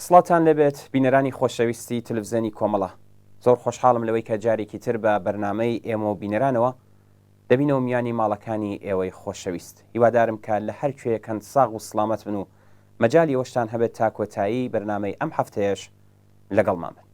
سڵاتان لەبێت بینەرانی خۆشەویستی تلڤزیۆنی کۆمەڵە. زۆر خۆشحاڵم لەوەی کە جارێکی تر بە بەرنامەی ئێمە و بینەرانەوە دەبینەوە میانی ماڵەکانی ئێوەی خۆشەویست. هیوادارم کە لە هەر کوێیەکەن ساغ و سڵامەت بن و مەجالی ئەوەشتان هەبێت تا کۆتایی بەرنامەی ئەم هەفتەیەش لەگەڵمان بن.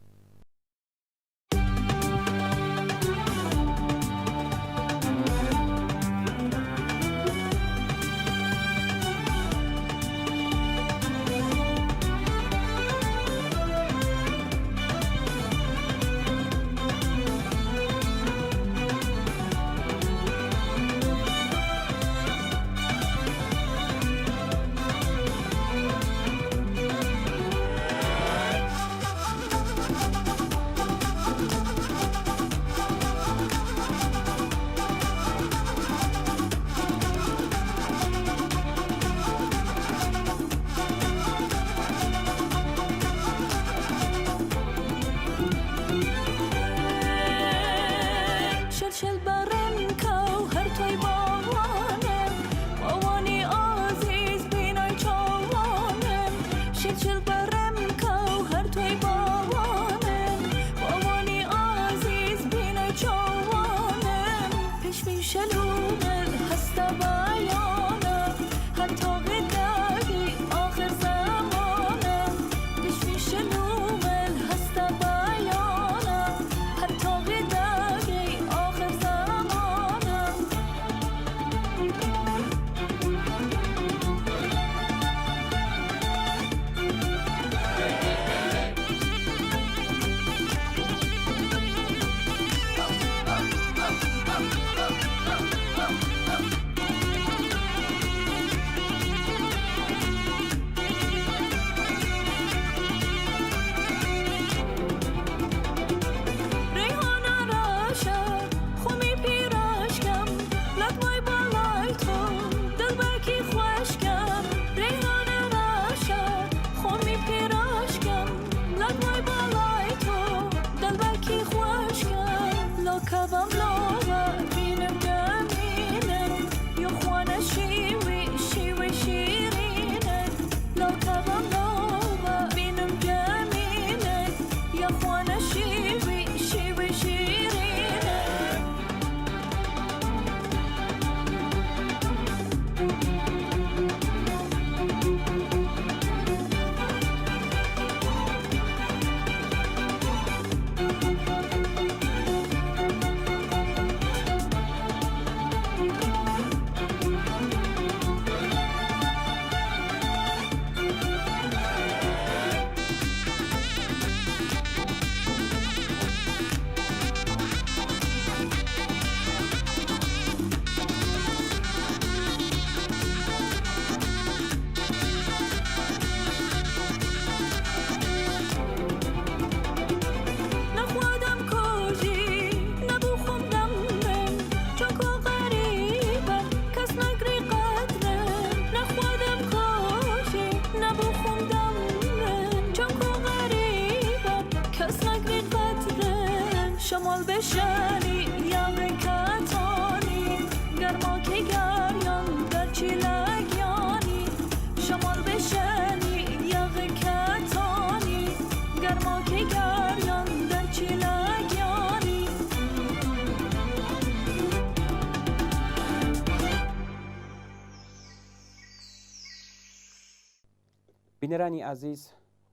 بینەرانی ئازیز،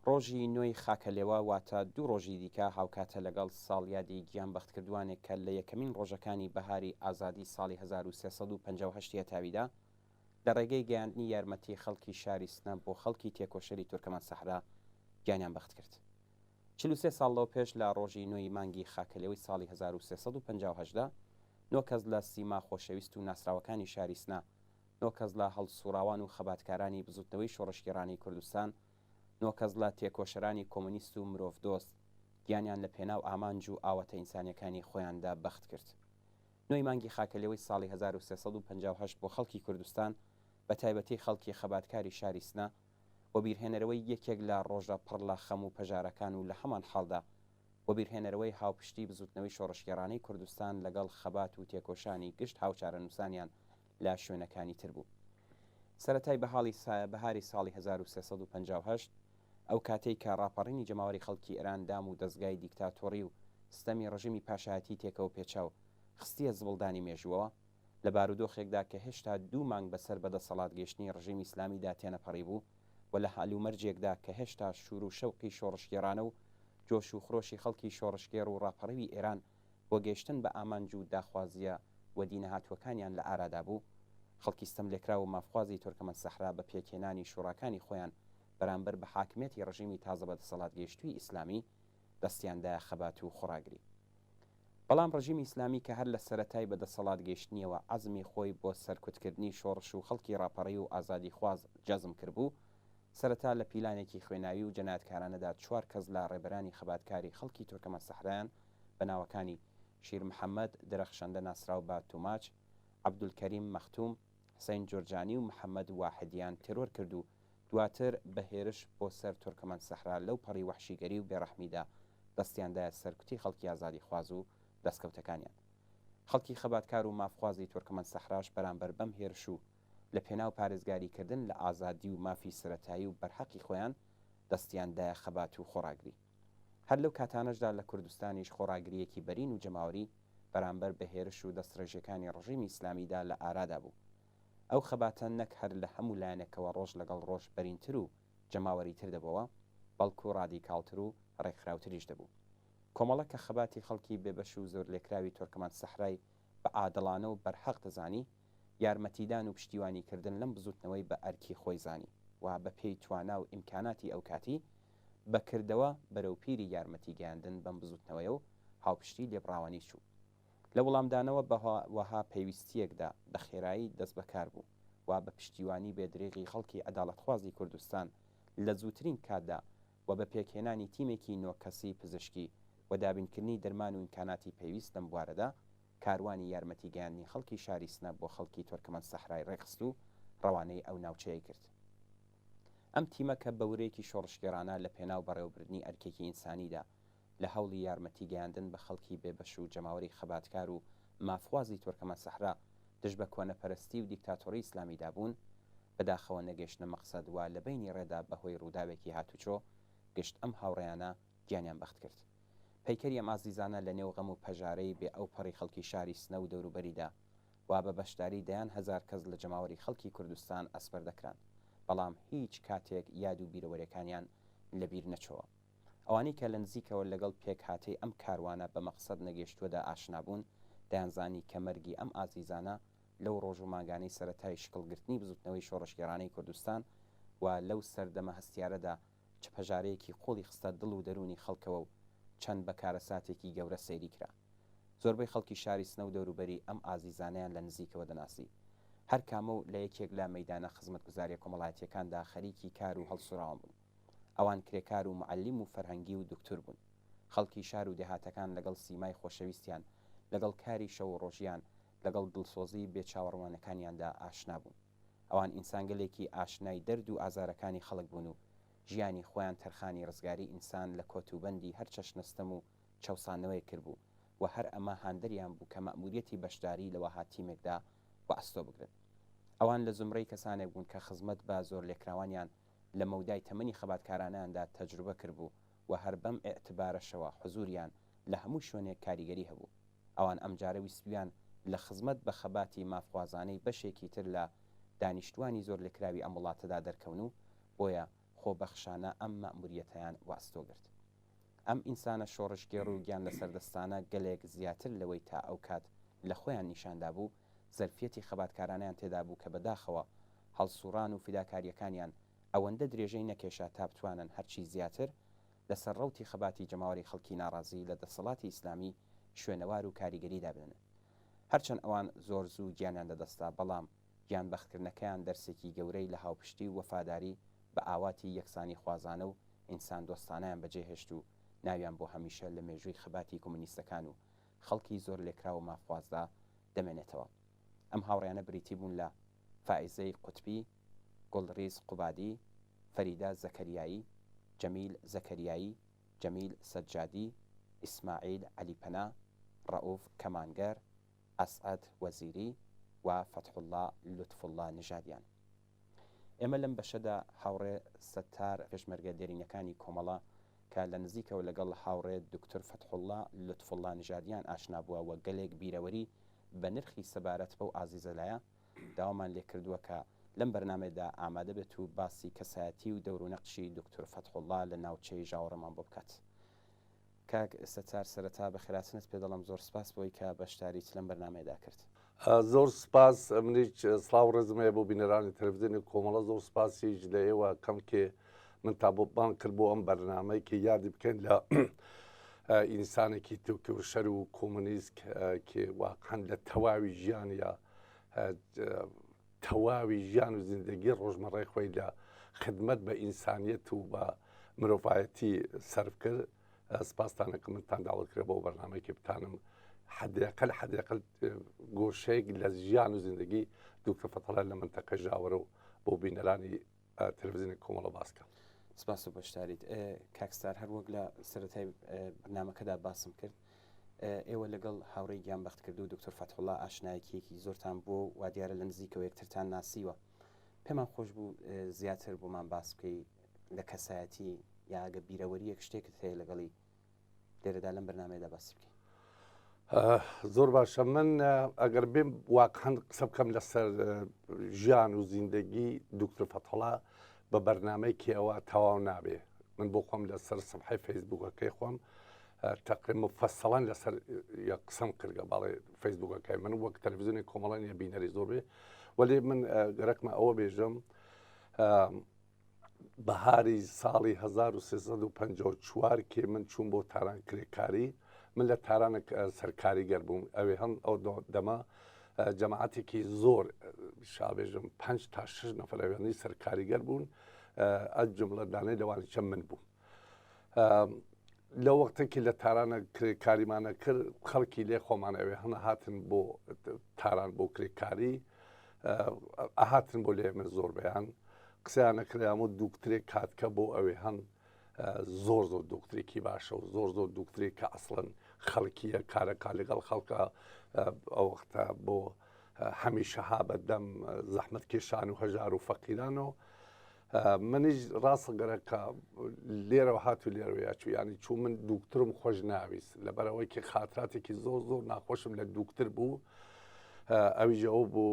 ڕۆژی نوێی خاکەلێوە واتە دوو ڕۆژی دیکە هاوکاتە لەگەڵ ساڵیادی گیانبەختکردوانێک کە لە یەکەمین ڕۆژەکانی بەهاری ئازادی ساڵی 1350 تاویدا لە ڕێگەی گەیاندنی یارمەتی خەڵکی شاری سنە بۆ خەڵکی تێکۆشەری تورکمان سەحرا گیانیان بەخت کرد. 43 ساڵ لەو پێش لە ڕۆژی نوێی مانگی خاکەلێوەی ساڵی 1350 9 کەس لە سیما خۆشەویست و ناسراوەکانی شاری سنە، 9 کەس لە هەڵسوراوان و خەباتکارانی بزوتنەوەی شۆڕشگێڕانی کوردستان، 9 کەس لە تێکۆشەرانی کۆمونیست و مرۆڤ دۆست گیانیان لە پێناو ئامانج و ئاوەتە ئینسانیەکانی خۆیاندا بەخت کرد. نوێی مانگی خاکەلێوەی ساڵی 1350 بۆ خەڵکی کوردستان بە تایبەتی خەڵکی خەباتکاری شاری سنە و بیرهێنەرەوەی یەکێک لە ڕۆژە پڕ لە خەم و پەژارەکان و لە هەمان حاڵدا و بیرهێنەرەوەی هاوپشتی بزوتنەوەی شۆڕشگێڕانەی کوردستان لەگەڵ خەبات و تێکۆشانی گشت هاوچارە نووسانیان لە شوێنەکانی تر بوو. سەرەتای بەهاری ساڵی 1350 ئەو کاتەی کە ڕاپەڕینی جەماوەری خەڵکی ئێران دام و دەستگای دیکتاتۆری و ستەمی ڕژیمی پاشایەتی تێکەوە پێچاو خستیە زبڵدانی مێژووەوە لە بارودۆخێکدا کە هێشتا 2 مانگ بەسەر بەدەسەڵات گەیشتنی ڕژیمی ئیسلامیدا تێنەپەڕی بوو و لە هەلومەرجێکدا کە هێشتا شور و شەوقی شۆڕشگێرانە و جۆش و خرۆشی خەڵکی شۆڕشگێر و ڕاپەڕەوی ئێران بۆ گەیشتن بە ئامانج و داخوازیە و دینەهاتوەکانیان لە ئارادا بوو خەڵکی ستەم لێکرا و مافخوازی تورکمەن سەحرا بە پێکێنانی شوڕاکانی خۆیان بەرامبەر بە حاکمێتی ڕژیمی تازە بەدەسەڵات گەیشتووی ئیسلامی دەستیاندایە خەبات و خوڕاگری بەڵام ڕژیمی ئیسلامی کە هەر لە سەرەتای بەدەسەڵات گەیشتنیەوە عەزمی خۆی بۆ سەرکوتکردنی شۆڕش و خەڵکی ڕاپەڕی و ئازادی خواز جەزم کردبوو سەرەتا لە پیلانێکی خوێناوی و جەنایەتکارانەدا 4 کەس لە ڕێبەرانی خەباتکاری خەڵکی تورکمەن سەحرایان بە ناوەکانی شیر محەممەد دەرەخشەندە ناسراو بە توماچ عەبدولکەریم مەختوم حسەین جۆرجانی و محەممەد واحدیان تێرۆر کرد و دواتر بە هێرش بۆ سەر تورکمەن سەحرا لەو پەڕی وەحشیگەری و بێڕەحمیدا دەستیاندایە سەرکوتی خەڵکی ئازادی خواز و دەستکەوتەکانیان خەڵکی خەباتکار و مافخوازی تورکمەن سەحراش بەرامبەر بەم هێرش و لە پێناو پارێزگاریکردن لە ئازادی و مافی سرەتایی و بەرحەقی خۆیان دەستیاندایە خەبات و خۆڕاگری هەر لەو کاتانەشدا لە کوردستانیش خۆڕاگریەکی بەرین و جەماوەری بەرامبەر بە هێرش و دەستڕێژەکانی ڕژیمی ئیسلامیدا لە ئارادا بوو ئەو خەباتە نەک هەر لە هەموو لایەنێکەوە ڕۆژ لەگەڵ ڕۆژ بەرینتر و جەماوەری تر دەبەوە بەڵکو ڕادیکاڵتر و ڕێکخراوتریش دەبوو کۆمەڵە کە خەباتی خەڵکی بێبەش و زۆر لێکراوی تورکمەن سەحرای بە عادڵانە و بەرحەق دەزانی یارمەتیدان و پشتیوانیکردن لەم بزوتنەوەی بە ئەرکی خۆی زانی و بە پێی توانا و ئیمکاناتی ئەو کاتی بەکردەوە بەرەو پیری یارمەتی گەیاندن بەم بزوتنەوەی و هاوپشتی لێبڕاوانی چوو لە وەڵامدانەوە بەوەها پێویستیەکدا بە خێرایی دەست بەکار بوو و بە پشتیوانی بێدرێغی خەڵکی عەداڵەتخوازی کوردستان لە زووترین کاتدا و بە پێکهێنانی تیمێکی نۆکەسی پزیشکی و دابینکردنی دەرمان و ئیمکاناتی پێویست لەم بوارەدا کاروانی یارمەتیگەیاندنی خەڵکی شاری سنە بۆ خەڵکی تورکمەن سەحرای ڕێخست و ڕەوانەی ئەو ناوچەیە کرد ئەم تیمە کە بەورەیەکی شۆڕشگێرانە لە پێناو بەڕێوەبردننی ئەرکێکی ئینسانیدا لە هەوڵی یارمەتی گەیاندن بە خەڵکی بێبەش و جەماوەری خەباتکار و مافخوازی تورکمەن سەحرا دژ بە کۆنەپەرستی و دیکتاتۆری ئیسلامیدا بوون بەداخەوە نەگەشتنە مەقسەد وە لە بینی ڕێدا بەهۆی ڕووداوێکی هاتوچۆ گشت ئەم هاوڕێیانە گیانیان بەخت کرد پەیکەری ئەم ئازیزانە لە نێو غەم و پەژارەی بێ ئەو پەڕی خەڵکی شاری سنە و دەوروبەریدا وا بە بەشداری دەیان هەزار کەس لە جەماوەری خەڵکی کوردستان ئەسپەر دەکران بەڵام هیچ کاتێک یاد و بیرەوەریەکانیان لەبیر نەچەوە ئەوانەی کە لە نزیکەوە لەگەڵ پێک هاتەی ئەم کاروانە بە مەقسەد نەگەشتووەدا ئاشنابوون دەیانزانی کە مەرگی ئەم ئازیزانە لەو ڕۆژ و ماگانەی سەرەتای شکڵگرتنی بزوتنەوەی شۆڕشگێرانەی کوردستان و لەو سەردەمە هەستیارەدا چ پەژارەیەکی قۆڵی خستە دڵ و دەرونی خەڵکەوە و چەند بەکارە ساتێکی گەورە سەیری کرا زۆربەی خەڵکی شاری سنە و دەوروبەری ئەم ئازیزانیان لە نزیکەوە دەناسی هەر کامە و لە یەکێک لە مەیدانە خزمەتگوزاریە کۆمەڵایەتیەکاندا خەریکی کار و هەڵسوراوان بوون ئەوان کرێکار و معلم و فەرهەنگی و دکتور بوون خەڵکی شار و دێهاتەکان لەگەڵ سیمای خۆشەویستیان لەگەڵ کاری شەو و ڕۆژیان لەگەڵ دڵسۆزی بێچاوەڕوانەکانیاندا ئاشنا بوون ئەوان ئینسانگەلێکی ئاشنای دەرد و ئازارەکانی خەڵک بوون و ژیانی خۆیان تەرخانی ڕزگاری ئینسان لە کۆتوبەندی هەر چەشنەستەم و چەوسانەوەی کردبوو و هەر ئەمە هاندەریان بوو کە مەئموریەتی بەشداری لەوە هاتیمێکدا بە ئەستۆ بگرن ئەوان لە زمرەی کەسانێک بوون کە خزمەت بە زۆر لێکراوانیان لە مەودای تەمەنی خەباتکارانەیاندا تەجروبە کردبوو و هەر بەم ئێعتبارەشەوە حزوریان لە هەموو شوێنێک کاریگەری هەبوو ئەوان ئەمجارە ویستویان لە خزمەت بە خەباتی مافخوازانەی بەشێکی تر لە دانیشتوانی زۆر لێکراوی ئەم وڵاتەدا دەرکەون و بۆیە خۆبەخشانە ئەم مەئموریەتیان واستۆگرت ئەم ئینسانە شۆڕشگێڕ و گیان لە سەردەستانە گەلێک زیاتر لەوەی تا ئەو کات لە خۆیان نیشاندا بوو زەرفەتی خەباتکارانیان تێدا بوو کە بەداخەوە هەڵسوڕان و فیداکاریەکانیان ئەوەندە درێژەی نەکێشا تا بتوانن هەرچی زیاتر لەسەر ڕەوتی خەباتی جەماوەری خەڵکی ناڕازی لە دەسەڵاتی ئیسلامی شوێنەوار و کاریگەریدا بێنن هەرچەند ئەوان زۆر زوو گیانیان دەدەستا بەڵام گیان بەختکردنەکەیان دەرسێکی گەورەی لە هاوپشتی و وەفاداری بە ئاواتی یەکسانی خوازانە و ئینسان دۆستانیان بەجێهێشت و ناویان بۆ هەمیشە لە مێژووی خەباتی کۆمونیستەکان و خەڵکی زۆر لێکرا و مافخوازدا دەمێنێتەوە ئەم هاوڕێیانە بریتی بوون لە فائیزەی قوتبی گوڵڕیز قوبادی فەریدا زەکەریایی جەمیل زەکەریایی جەمیل سەجادی ئیسماعیل عەلیپەنا ڕەئوف کەمانگەر ئەسعەد وەزیری و فەتحوڵڵا لوتفوڵڵا نژادیان ئێمە لەم بەشەدا هاوڕێ سەتار پێشمەرگە دێرینەکانی کۆمەڵە کە لە نزیکەوە لەگەڵ هاوڕێ دکتۆر فەتحوڵڵا لوتفوڵڵا نژادیان ئاشنا بووە وە گەلێک بیرەوەری بە نرخی سەبارەت بەو ئازیزەلایە داوامان لێ کردووە کە لەم بەرنمێدا ئامادە بێت و باسی کەسایەتی و دەورونەقشی دکتۆر فەتحوڵڵا لە ناوچەی ژاوڕەمان بۆ بکات. کاک سەتار سەرەتا بە خێراتنت پێ دەڵم زۆر سپاس بۆی کە بەشداریت لەم بەرنمێدا کرد. زۆر سپاس منیش سلااو ڕێزمەیە بۆ بینەرانی تەلەڤیزیۆنی کۆمەڵە زۆر سپاسیش لە ئێوە کەم کێ من تابۆبان کرد بۆ ئەم بەرنامەی کە یادی بکەین لە ئینسانێکی توکەشەر و کۆمونیست کێ واقعەن لە تەواوی ژیان یا تەواوی ژیان و زیندگی ڕۆژمەڕای خۆی لە خدمەت بە ئینسانیەت و بە مرۆڤایەتی سەرف کرد. سپاسانەکە منتان داوت کرد بۆ بەرنامەیەکی بتانم حداقل گۆشەیەک لە ژیان و زیندگی دکتۆر فەتحوڵڵا لە منتەقە ژاوەرە و بۆ بینەرانی تەلەڤیزیۆنی کۆمەڵە باسکە. سپاس و بەشداریت. کاکستار هەر وەک لە سەرەتای بەرنامەکەدا باسم کرد ئێوە لەگەڵ هاوڕێی گیانبەخت کرد و دکتۆر فەتحوڵڵا ئاشنایەکیەکی زۆرتان بۆ وا دیارە لە نزیکەوە یەکترتان ناسیوە. پێمان خۆش بوو زیاتر بۆمان باس بکەی لە کەسایەتی یاگە بیرەوەریەک شتێکت هەیە لەگەڵی لێرەدا لەم بەرنامەیەدا باسی بکەین. زۆر باشە. من ئەگەر بێم واقعەن قسە بکەم لەسەر ژیان و زیندگی دکتۆر فەتحوڵڵا بە بەرنامەیەکی ئەوە تەواو نابێ. من بۆ خۆم لەسەر سەفحەی فەیسبووکەکەی خۆم تقریبا مفەسەڵەن لەسەر قسەم کردگە باڵێ فەیسبووکەکەی من وەک تەلەڤیزیۆنی کۆمەڵە نیە بینەری زۆر بێ، وەلی من گەرەکمە ئەوە بێژم بەهاری ساڵی 1354 کێ من چوون بۆ تاران کرێکاری، من لە تارانێک سەرکاریگەر بووم. ئەوێ هەم ئەو دەما جەماعەتێکی زۆر شابێژم 5 تا 6 نەفەر ئەوێنەی سەرکاریگەر بوون، ئەج جملە دانەی لەوانی چەند من بوو. لە وەختێکی لە تارانە کرێکاریمانە کرد خەڵکی لێ خۆمان ئەوێ هەنە هاتن بۆ تاران بۆ کرێکاری ئاهاتن بۆ لێ من زۆر بەیان قسەیان نەکرام و دوکترێک کاتکە بۆ ئەوێ هەن زۆر دکتێکی باشە و زۆر دوکتێک کە ئەسڵەن خەڵکیە کارەکە لەگەڵ خەڵکە ئەو وەختە بۆ هەمیشە ها بەدەم زەحمەت کێشان و هەژار و فەقیرانەوە. منیش ڕاستە گەرەکە لێرەوە هاتو لێرەوەیە چوو ینی چوو من دوکترم خۆش ناویست لەبەرەوەی کە خاتراتێکی زۆر ناخۆشم لە دوکتر بوو. ئەویژە ئەو بوو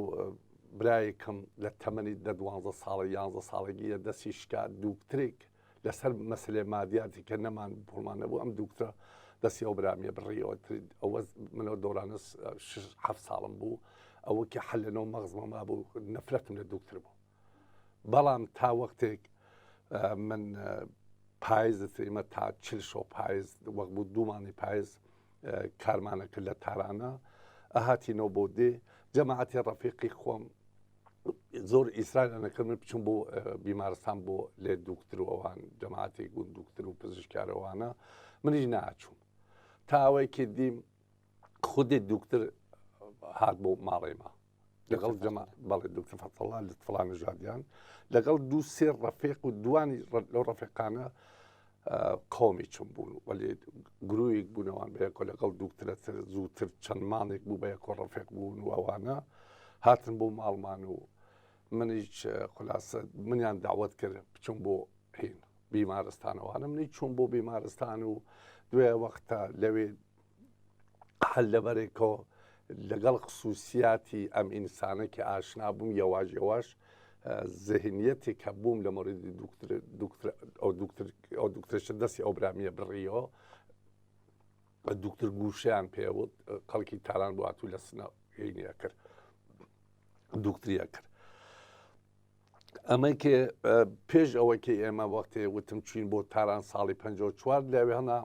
برایەکەم لە تەمەنی 12 ساڵە 11 ساڵگیە دەستی شکات دوکترێک لەسەر مەسلێ مادیاتی کە نەمان پڵمان نەبوو ئەم دوکترە دەستی ئەو برامیە بڕیەوە ئەوە منەوە دۆرانە 7 ساڵم بوو ئەوەکی حەلەنەوە مەغزمەما بوو نەفرەتم لە دوکتر بوو. بەڵام تا وەختێک من پایزت ئمە تا 40 پایز وەک بوو دوومانی پایز کارمانە کرد لە تارانە ئەهاتینەوە بۆ دێ جەماعەتی ڕەفیقی خۆم زۆر ئیسرائیلەکە من بچوم بۆ بیمارستان بۆ لێ دوکتر و ئەوان جەماعەتی گون دوکتر و پزیشکارەوانە منیش ناچووم تا ئەوەیکە دیم خودی دوکتر هات بۆ ماڵێمە لەگەڵ بەڵێ دکتۆر فەتحوڵڵا لوتفوڵڵا نژادیان لەگەڵ دوو سێ ڕەفیق و دوانی لەو ڕەفیقانە قومی چون بوون وەلی گرویەک بوونەوان بەیەکۆ لەگەڵ دوکترە زووتر چەند مانێک بوو بەیەکۆ ڕەفیق بوون و ئەوانە هاتن بۆ ماڵمان و منیش خولاسە منیان داوت کرد بچوم بۆ هین بیمارستانەوانە منی چوون بۆ بیمارستان و دوێ وەختە لەوێ هەل لەبەرێکەوە لەگەڵ خصوصیاتی ئەم ئینسانێکی ئاشنا بووم یەواش ذهنیەتێک کە بووم لە مۆردی ئەو دوکترشە دەستی ئەو برامیە بڕیەوە دوکتر گوشیان پێوت خەڵکی تاران بۆ هاتوو لە سنەینە کرد دوکتریە کرد. ئەمە کە پێش ئەوەکە ئێمە وەختێ وتم چین بۆ تاران ساڵی 54 لەوێ هەنا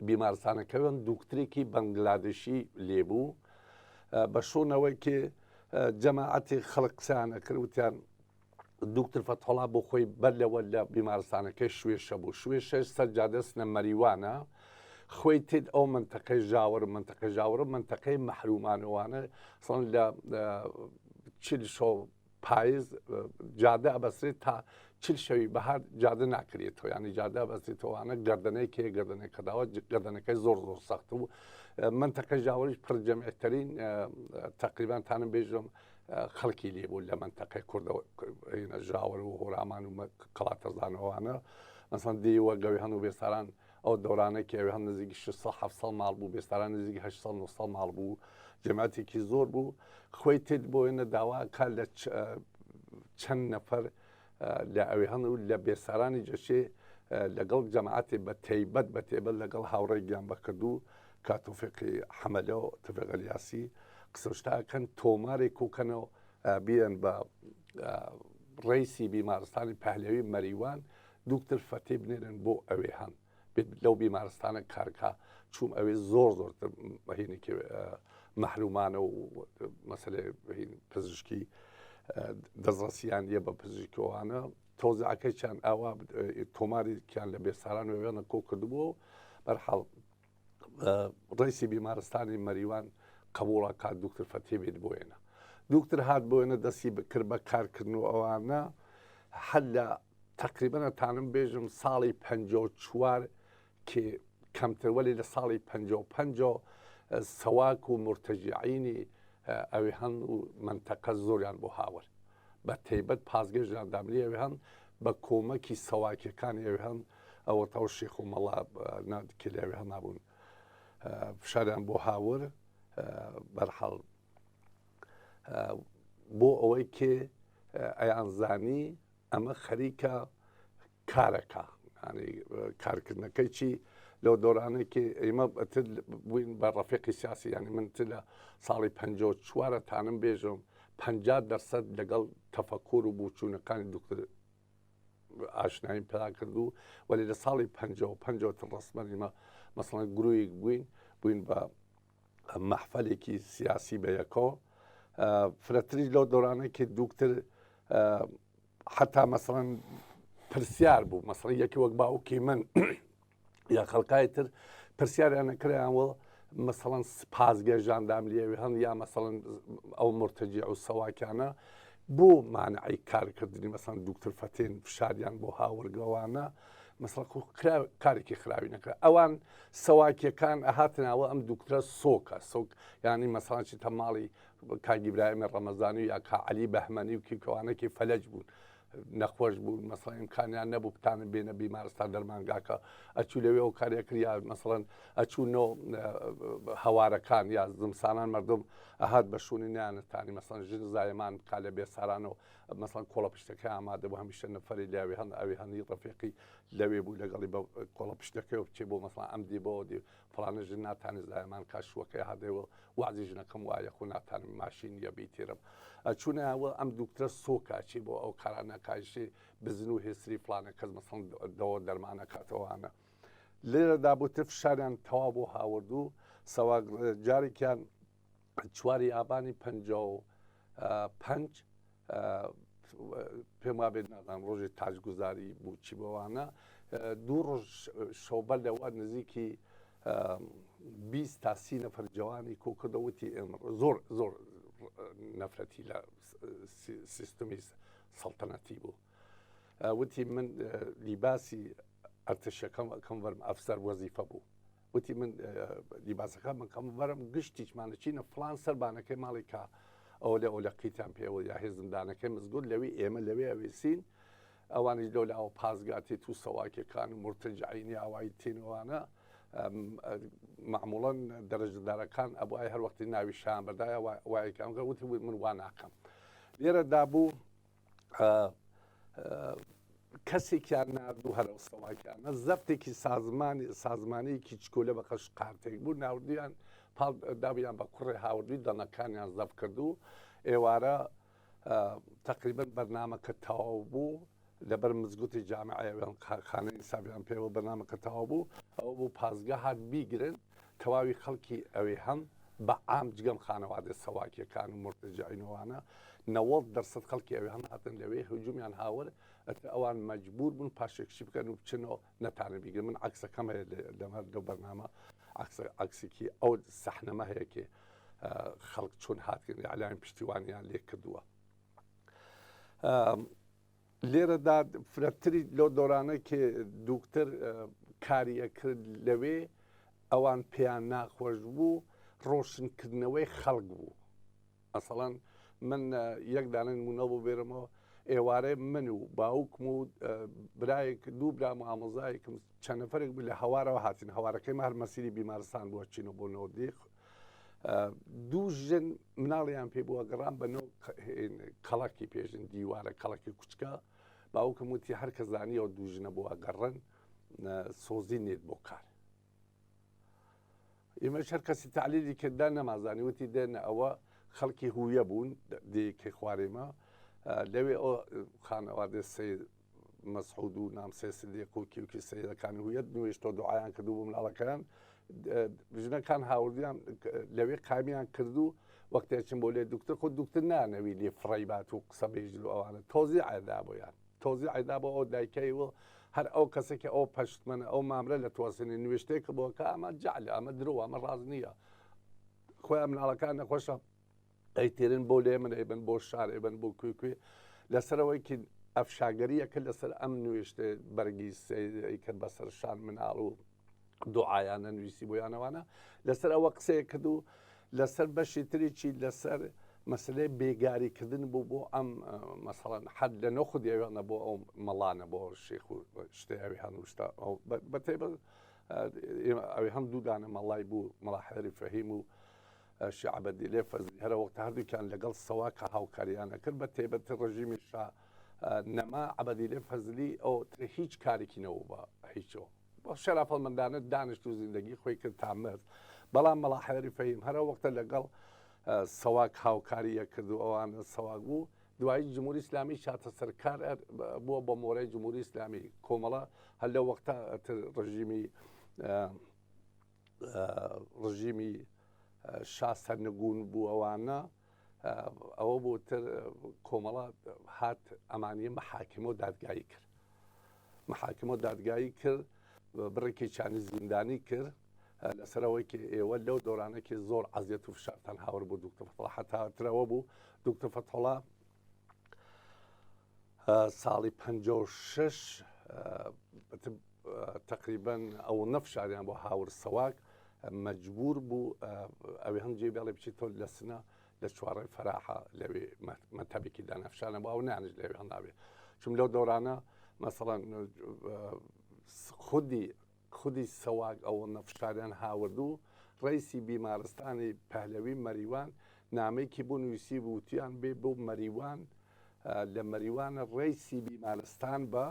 بیمارستانەکەوێن دوکترێکی بەنگلادشی لێبوو بە شۆنەوەی کە جەماعەتی خەڵک قسەیانە کرد وتیان دکتۆر فەتحوڵڵا بۆ خۆی بەر لەوە لە بیمارستانەکەی شوێشە بوو شوێشەش سەرجادەستنە مەریوانە خۆی تێت ئەو منتەقەی ژاوەڕ منتەقەی مەحرومانەوانە سڵ لە 40 پایز جادە ئەبەسرێت تا 40 شەوی بەهار جادە ناکرێتەوە ینی جادە بەستێتەوەوانە گردنەی کێ گردنەی کەداوە گردنەکەی زۆر سەخت و منتەقەی ژاوەریش پڕ جەمعیترین تقریبان تانم بێژم خەڵکی لێبوو لە منتەقەی کوردەوە ژاوەر و هۆرامان و قەڵاتەزانەوەوانە مەسەن دیوە گەوی هەن و بێستاران ئەو دەورانێکی ئەوێ هەم نزیکی 600 ماڵ بوو بێستاران نزیکی 800 ماڵ بوو جەماعەتێکی زۆر بوو خۆی تێت بۆێنە داواکە لە چەند نەفەر لە ئەوێ هەن و لە بێسارانی جەشێ لەگەڵ جەماعەتێ بە تەیبەت بە تێبەت لەگەڵ هاوڕێ گیان بەکردو کاتۆفێقی حەمەلە و تفێق ئەلیاسی قسەشتاکەن تۆمارێک کوکەنەوە بیان بە ڕیسی بیمارستانی پەهلەوی مەریوان دوکتر فەتێ بنێرن بۆ ئەوێ هەن لەو بیمارستانە کارکە چوم ئەوێ زۆر زۆرتر بەهینێکی مەحرومانە و مەسلێ پزیشکی دەستڕەسییان یە بە پزیشکیەوانە تۆزعەکەیان ئاوا تۆماریان لە بێساران وێنە کۆ کردبوو بەرحەڵ ڕیسی بیمارستانی مەریوان قبوڵە کات دوکتر فەتێ بێت بۆێنە دوکتر هات بۆێنە دەستی کرد بە کارکردن و ئەوانە هەر لە تقریبەنەتانم بێژم ساڵی 54 کە کەمتروەلی لە ساڵی 55 سەواک و مرتەجعینی ئەوێ هەن و منتەقە زۆریان بۆ هاور بە تەیبەت پازگەی ژاندامری ئەوێ هەن بە کۆمەکی سەواکیەکانی ئەوێ هەن ئەوە تاو شێخ و مەڵا نادکە لەوێ هەن نابوون فشاریان بۆ هاور بەرحەڵ بۆ ئەوەی کێ ئەیانزانی ئەمە خەریکە کارەکە کارکردنەکەی چی لەو دۆرانێکی ئێمە بووین بە ڕەفیقی سیاسی ینی من لە ساڵی 54 تانم بێژم 50% لەگەڵ تەفەکوور و بووچوونەکانی دوکتر ئاشنایم پێدا کردو وەلی لە ساڵی 55 ڕستمەنیمە مەسڵەن گرویک بووین بە مەحفەلێکی سیاسی بە یەکۆ فرەتری لەو دۆرانێکی دوکتر حتا مەسڵەن پرسیار بوو مەسڵی یەکی وەک باوکی من یا خەڵکای تر پرسیاریان نەکرایانوە مەسەڵەن پازگە ژاندامریەوێ هەن یا مەسەڵەن ئەو مرتەجیع و سەواکیانە بۆ مانعی کارکردنی مەسەڵەن دوکتر فەتێن فشاریان بۆ هاوردگەوانە مەسەڵەن کارێکی خراوی نەکرا ئەوان سەواکیەکان ئەهاتناوە ئەم دوکترە سۆکە سۆک ینی مەسەڵەنی تە ماڵی کاگیبرایمە ڕەمەزانی و یا کاعەلی بەهمەنی و کیکەوانێکی فەلەج بوون نەخۆش بوون مەسڵەن ئیمکانیان نەبوو بتانن بێنە بیمارستان دەرمانگاکە ئەچوو لەوێ ئەو کارێکرد یا مەسڵەن ئەچوونەوە هەوارەکان یا زمسانان مردم ئەهات بە شوونی نیانەتانی مەسڵەن ژن زایمان بکا لە بێسارانەوە مەسڵەن کۆڵە پشتەکە ئامادە بۆ هەمیشە نەفەری لاوێ هەن ئەوێ هەنی ڕەفیقی لەوێ بوو لەگەڵی بە کۆڵە پشتەکەی و بچێ بۆ مەسڵەن ئەمدی بۆ دی فڵانە ژن ناتانی زایمان کاشوەکەی هەدەوە وازی ژنەکەم وایە خو ناتانم ماشین یا بیتێرم ئەچوونەوە ئەم دوکترە سۆکاچی بۆ ئەو کارانەکایشی بزن و هێسری فلانە کەس مەسڵەن دەوە دەرمانەکاتەوەوانە لێرەدا بووتر فشاریان تەوا بۆ هاوردوو سەواک جارێکیان چواری ئابانی 55 پێم وابێت نازانم ڕۆژی تاجگوزاری بوو چی بەوانە دوو ڕۆژ شەوبەر لەوە نزیکی 20 تا 30 نەفەر جوانی کۆکردەوتی زۆر زۆر نەفرەتی لە سیستمی سەڵتەنەتی بوو وتی من لیباسی ئەرتشەکەم ئەکەم وەرم ئەفسەر وەزیفە بوو وتی من لیباسەکە منکەم وەرم گشتیچمانەچینە فلان سەربانەکەی ماڵی کا ئەو لە ئۆلەقیتان پێوە یا هێزمدانەکەی مزگوت لەوێ ئێمە لەوێ ئەوێسین ئەوانی لەو لە ئەو پازگاتی تو سەواکیەکان و مرتەجعینی ئاوایی تینەوانە معموڵەن دەرەجەدارەکان ئەبووای هەر وەختی ناوی شان بەدایە وایەکەم وتی من وا ناکەم لێرە دابوو کەسێکیان نردوو هەرە سەواکیانە زەفتێکی سازمانەیەکی چکۆلە بە قەش قارتێک بوو ناوردیان دابیان بە کوڕی هاوردوی دەنەکانیان زەف کردو ئێوارە تقریبن بەرنامەکە تەواو بوو لەبەر مزگوتی جامعەیەوێن خانەی سابیان پێوە بەنامەکە تەواو بوو ئەو بوو پازگە هات بیگرن تەواوی خەڵکی ئەوێ هەم بە عام جگەم خانەوادە سەواکیەکان و مرتەجعینەوانە 90% خەڵکی ئەوێ هەم هاتن لەوێ هجومیان هاور ئەوان مەجبور بوون پاشێکشی بکەن و بچنەوە نەتانە بیگرن من عکسەکەم هەیە لەمەەر لەو بەرنامە عکسێکی ئەو سەحنەمە هەیەکێ خەڵک چۆن هاتکردن علایم پشتیوانیان لێ کردووە لێرەدا فرەتری لەو دۆرانە کە دوکتر کاریە کرد لەوێ ئەوان پێیان ناخۆش بوو ڕۆشنکردنەوەی خەڵک بوو مەسەڵەن من یەکدانە نمونە بۆ بێرمەوە ئێوارەی من و باوکم و برایەک دوو برا ئامۆزایەکم چەند نەفەرێک بوو لە هەوارەوە هاتین هەوارەکەی هەر مەسیری بیمارستان بووە چینە بۆ نەوەدیق دوو ژن مناڵیان پێ بووە گەڕان بەنەوە کەڵکی پێژن دیوارە کەڵکی کوچکە باوکم وتی هەر کە زانیەوە دوو ژنە بووە گەڕن سۆزی نێت بۆ کار ئێمە هەر کەسی تعلیلی کردا نەمازانی وتی دێنە ئەوە خەڵکی هویە بوون دیکەی خوارێمە لەوێ ئەو خانەوادە سێ مەسعود و نامسێ سدیق و کیوکی سەیدەکانی هویەت نوێشتۆ دوعایان کردو بۆ مناڵەکان ژنەکان هاوردیان لەوێ قامیان کردو وەختێکم بۆ لێ دوکتر خۆ دوکتر نانەوی لێ فڕیبات و قسە بێژل و ئەوانە تۆزی عیدا بۆیان تۆزی عیدا بۆ ئەو دایکەیەوە هەر ئەو کەسێکی ئەو پەشتمەە ئەو مامرە لە توەسنی نوێشتێکە بۆکە ئەمە جعل ئەمە درۆ ئەمە ڕاز نییە خۆیان مناڵەکان نەخۆشە ئەیتێرن بۆ لێ من ئەبن بۆ شار ئەبن بۆ کوێ لەسەرەوەیکی ئەفشاگەریەکە لەسەر ئەم نوێشتێ بەرگی کرد بەسەر شان مناڵ و دوعایانە نوویسی بۆیانەوانە لەسەر ئەوە قسەیە کرد و لەسەر بەشی تریی لەسەر مەسلەی بێگاریکردن بوو بۆ ئەم مەسەڵەن حەد لە نۆ خودیێوانە بۆ ئەو مەڵانە بۆ شێخ و شتێوی هەنوشتا بەتێ ئەوی هەم دوودانە مەڵای بوو مەڵاحێری فەهیم و شعبەدی لێ فەزلی هەرە وەختە هەردووکیان لەگەڵ سەواکە هاوکاریانە کرد بە تێبەت ڕژیمی شا نەما عەبەدی لێ فەزلی ئەو هیچ کارێکینەوە بە هیچەوە بۆ شەرافەڵ مندانە دانیشت و زیندگی خۆی کرد تامەت بەڵام مەڵاحێری فەهیم هەرە وەختە لەگەڵ سەواک هاوکاریە کرد و ئەوانە سەواک بوو دوایی جمهوری ئیسلامی شاتە سەرکار بووە بۆ مۆرەی جمهوری ئیسلامی کۆمەڵە هەر لە وەختە ڕژیمی شا سەرنگون بوو ئەوانە ئەوە بۆتر کۆمەڵە هات ئەمانیە مەحاکمە و دادگایی کرد محاکمە و دادگایی کرد بڕێکی چانی زیندانی کرد لەسەرەوەیکە ئێوە لەو دۆرانێکی زۆر عەزیەت و فشارتان هاور بوو دوکتۆر فەتحوڵا هەتاترەوە بوو دوکتۆر فەتحوڵا ساڵی 56 تقریبەن ئەو نەفشاریان بۆ هاور سەواک مەجبور بوو ئەوێ هەنجێ بێڵێ بچیتۆ لە سنە لە چوارڕێی فەراحە لەوێ مەتەبێکی دانەفشانە بۆ ئەو نانش لەوێ هەناوێ چون لەو دۆرانە مەسەڵەن خودی سەواک ئەوە نەفشاریان هاوردوو ڕیسی بیمارستانی پەهلەوی مەریوان نامەیەکی بۆ نوویسی بوتیان بێ بۆ مەریوان لە مەریوانە ڕیسی بیمارستان بە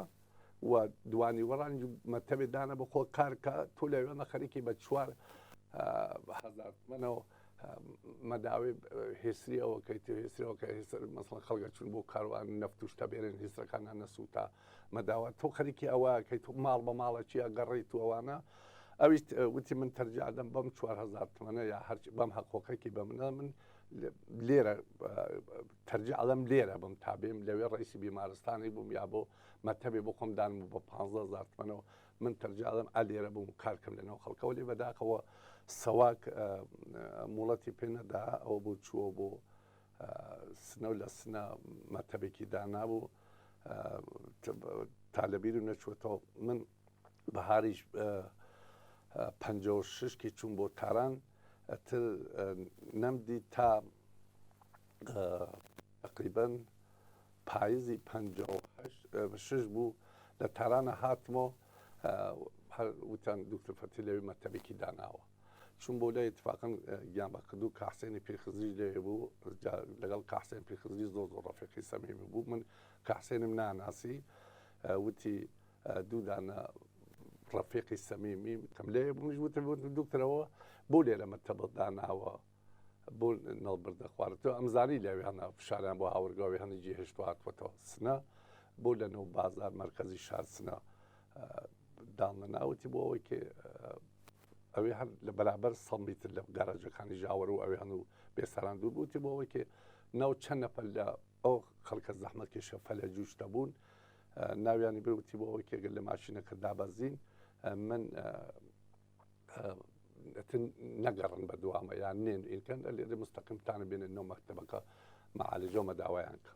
و دوانی وەڕان مەتەبێ دانە بە خۆ کارکە تۆ لەوێنە خەریکی بە 4,000 مەداوی هێسری ئەوەکەی هێسرەوەکە مەسڵ خەڵگە چون بۆ کاروان نەفت و شتە بێرن هێسرەکانە نەسووتا مەداوە تۆ خەریکی ئەوەکەی تۆ ماڵ بە ماڵەچیە گەڕیت و ئەوانە ئەویش وتی من تەرجادەم بەم 4,000 یا هەرچی بەم حقۆقێکی بە منە من لێرە تەرجعڵم لێرە بم تابێم لەوێ ڕیسی بیمارستانی بووم یا بۆ مەتەبێ بۆ خۆم دانم بە 15,000 من تەرجادەم ئەلێرە بووم کارکەم لەنەوە خەڵکەوە لێ بەداخەوە سەواک موڵەتی پێنەدا ئەوە بۆ چووە بۆ سنە و لە سنە مەتەبێکی دانابوو تا لەبیر و نەچوەتەوە من بەهاریش 56 چوون بۆ تاران نەمدی تا تقریبەن پاییزی 56 بوو لە تارانە هاتمەوە وتیان دوکتۆر فەتی لەوێ مەتەبێکی داناوە چون بۆ لای اتفاقن گیان بە کردو کاحسێنی پێخزری لێ بوو لەگەڵ کاحسێن پێخزری زۆر ڕەفیقی سەمیمی بوو من کاحسێنم ناناسی وتی دوودانە ڕەفیقی سەمیمی کەم لێ بوومش وتە دوکتەرەوە بۆ لێرە مەتەبە داناوە بۆ نەڵبردە خواردەوە ئەمزانی لەوێ هەنا فشاریان بۆ هاوردگاوی هەنیجی هێشتوە هاتوەتەوە سنە بۆ لەنەوە بازار مرکزی شار سنە داڵنە ناوتی بۆ ئەوەی کە ئەوێ هەر لە بەرابەر سەڵمیتر لە گەڕەجەکانی ژاوەڕ و ئەوێ هەن و بێسەران دوور بووتی بۆ ئەوەی کە ناو چەند نەفەر لە ئەو خەڵکە زەحمەتکێشە فەلە جوشتە بوون ناویانی بروتی بۆ ئەوەی کێگەر لە ماشینەکە دابەزین من نەگەڕن بە دوامە یان نێن ئینکەن لێرە مستەقیمتانە بێنێنەوە مەکتەبەکە مەعالجە مەداوایان کە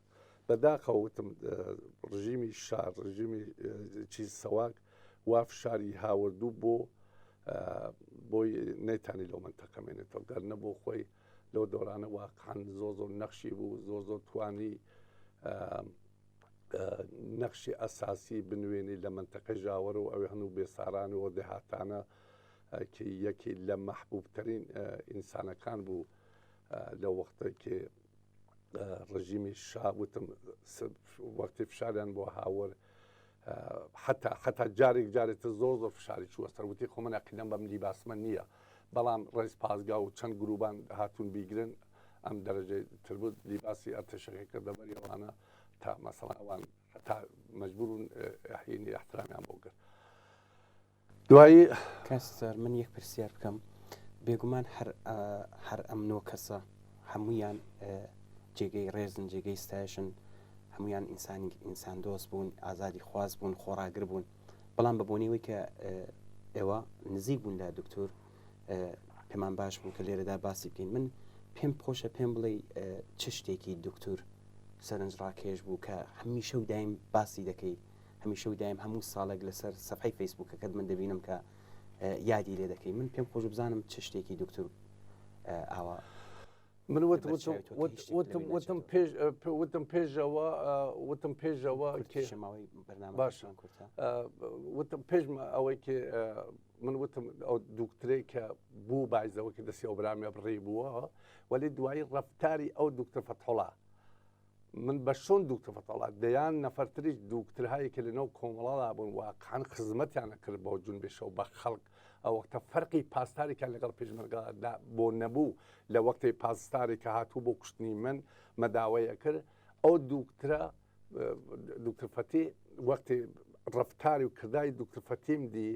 بەداخەوتم ڕژیمی شار ڕژیمی چیز سەواک وا فشاری هاوردوو بۆی نەیتانی لەو منتەقەمێنێتەوە گەر نەبوو خۆی لەو دۆرانە واقعاً زۆر نەخشی بوو زۆر توانی نەخشی ئەساسی بنوێنی لە منتەقەی ژاوەرە و ئەوێ هەنوو بێساران و دێهاتانە کە یەکی لە مەحبوبترین ئینسانەکان بوو لە وەختێکی ڕژیمی شاوتم وەختی فشاریان بۆ هاوەر حتا جارێتە زۆر فشاری چوەستەر وتی خۆ من عەقیدەم بەم لیباسمە نییە بەڵام ڕێز پازگا و چەند گروبان هاتوون بیگرن ئەم دەرەجەی تربوت لیباسی ئەرتەشەکە دەبەریەوانە تا مەسەڵا ئەوان تا مەجبورون هینی احترامیان بۆ کرد. دوایی کاستەر من یەک پرسیار بکەم بێگومان هەر ئەم نۆ کەسە هەمویان جێگەی ڕێزن جێگەی ستایشن هەمویان ئینسان دۆست بوون ئازادی خواز بوون خۆراگر بوون بەڵام بەبوونیەوەی کە ئێوە نزیک بوون لە دکتۆر پێمان باش بوو کە لێرەدا باسی بکەین من پێم خۆشە پێم بڵێ چ شتێکی دکتۆر سەرنج ڕاکێش بوو کە هەمیشە و دایم باسی دەکەی هەمیشە و دایم هەموو ساڵێک لەسەر سەفحەی فەیسبووکەکەت من دەبینم کە یادی لێ دەکەی من پێم خۆش بزانم چ شتێکی دکتۆر ئاوا من وتم پێشەوە شەماوەی بەرنامە باشە وتم پێش ئەوەی کە من وتم ئەو دوکترێک کە بوو بایزەوە کە دەستی ئەو برامە بڕێ بووە وەلی دوایی ڕەفتاری ئەو دوکتر فەتحوڵا من بە شۆن دوکتر فەتحوڵا دەیان نەفەرتریش دوکترهایی کە لەنەو کۆمەڵەدا بوون واقعاً خزمەتیانە کرد بۆ جونبێشەوە بە خەڵک ئەو وەختە فەرقی پاسداریکە لەگەڵ پێشمەرگەدا بۆ نەبوو لە وەختی پاسداری کە هاتوو بۆ کوشتنی من مەداوەیە کرد ئەو دوکترە دوکتر فەتی وەختی ڕەفتاری و کردای دوکتر فەتیم دی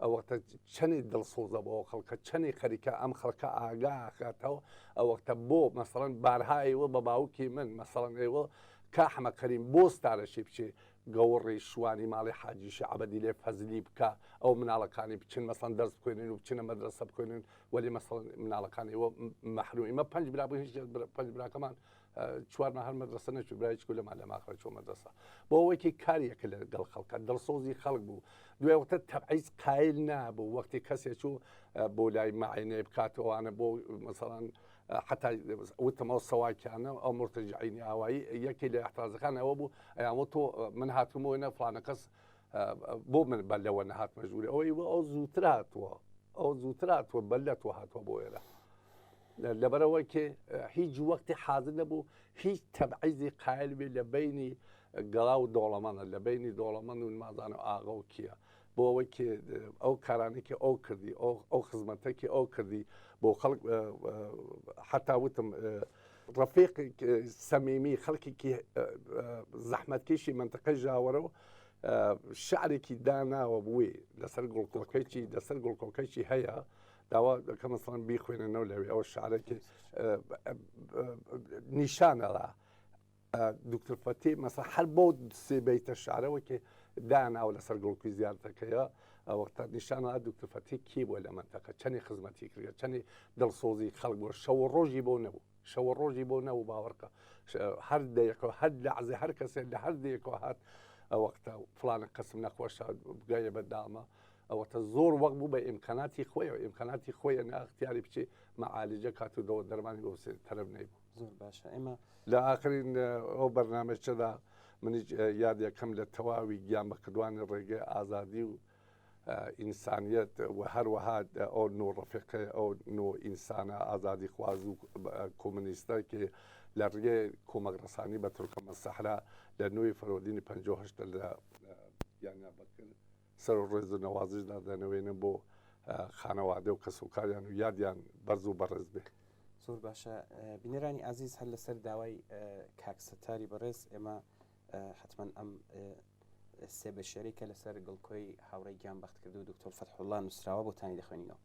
ئەو وەختە چەنی دڵسۆزە بۆ خەڵکە چەنی خەریکە ئەم خەڵکە ئاگاکاتەوە ئەو وەختە بۆ مەسەڵەن بارهایەوە بە باوکی من مەسەڵەن ئێوە کاحمە کەریم بۆ ستارەشی بچێ گەوڕی شوانی ماڵی حاجیشی عەبەدی لێ فەزلی بکە ئەو مناڵەکانی بچین مەسەڵەن دەرس بخوێنین و بچینە مەدرسە بخوێنین وەلی مەسەڵەن مناڵەکانی ئێوە مەحروم ئێمە پەنج برا بووین هیچ پەنج براکەمان چوارمە هەر مەدرسە نەچوو برای چکو لەمان لە ماخرە چۆ مەدرسە بۆ ئەوەیەکی کاریەکە لەگەڵ خەڵکە دڵسۆزی خەڵک بوو دوای وەختە تەبعیز قایل نابوو وەختی کەسێک چوو بۆ لای معاینێ بکاتەوەوانە بۆ مەسەڵەن حتا وتمەوە سەواکیانە ئەو مرتەجعینی ئاوایی یەکی لە احترازەکان ئەوە بوو ئەیانوە تۆ من هاتوومەوەنە فلانە کەس بۆ من بە لەوە نەهات مەژبوری ئەوەی ئەو زووتر هاتووە ئەو زووتر هاتووە بەلەتەوە هاتووە بۆ ئێرە لەبەرەوەی کە هیچ وەختی حاضر نەبوو هیچ تەبعیزی قایل بێ لە بینی گەڵا و دۆڵەمەنە لە بینی دۆڵەمەند و مازانە ئاغا و کیە بۆ ئەوەی کە ئەو کارانێکی ئەو کردی ئەو خزمەتێکی ئەو کردی بۆ خەڵک حتا وتم ڕەفیقی سەمیمی خەڵکێکی زەحمەتکێشی منتەقەی ژاوەرەوە شعرێکی داناوە بووی لەسەر گوڵکۆکەیکی هەیە داوا دەکەم مەسەڵەن بیخوێننەوە لەوێ ئەوە شعرێکی نیشانەڵا دوکتر فەتی مەسەڵەن هەر بۆ سێ بەیتە شعرەوە کە داناوە لەسەر گوڵکوی زیارەتەکەیە ئەوەختە نیشانە دوکتر فەتی کی بووە لە منتەقە چەندی خزمەتی کردە چەندی دڵسۆزی خەڵک بووە شەوە ڕۆژی بۆ نەبوو شەوە ڕۆژی بۆ نەبوو باوەڕکە هەر دەیەکەوە هەر لە عەزێ هەر کەسێک لە هەر دەیەکەوە هات ئەوەختە فلانە قەسم نەخۆشە بگایە بەدامە ئەوەتە زۆر وەک بوو بە ئیمکاناتی خۆیەوە ئیمکاناتی خۆیە ناختیاری بچێ مەعالجە کات و دەوە دەرمانی بۆ تەرەب نەیبوو زۆر باشە ئێمە لە ئاخرین ئەو بەرنامەچەدا منیش یاد یەکەم لە تەواوی گیان بەکردوانی ڕێگەی ئازادی و ئینسانیەت و هەروەها ئەو نۆ ڕەفیقە ئەو نۆ ئینسانە ئازادی خواز و کۆمونیستە کە لە ڕێگەی کۆمەڵڕەسانی بە تورکمە سەحرا لە نوێی فەرۆدینی 58 لە یانیا بەکرد سەر و ڕێز و نەوازشدا دەنەوێنن بۆ خانەوادە و کەسوکاریان و یادیان بەرز و بەڕێز بێ زۆر باشە بینەرانی عزیز هەر لەسەر داوای کاکسەتاری بەڕێز ئێمە حتمما ئەم سێ بەشێرێکە لەسەر گڵکۆی هاوڕێی گیان بەخت کرد و دکتۆر فەتحوڵڵا نووسراوە بۆتانی دەخوێنینەوە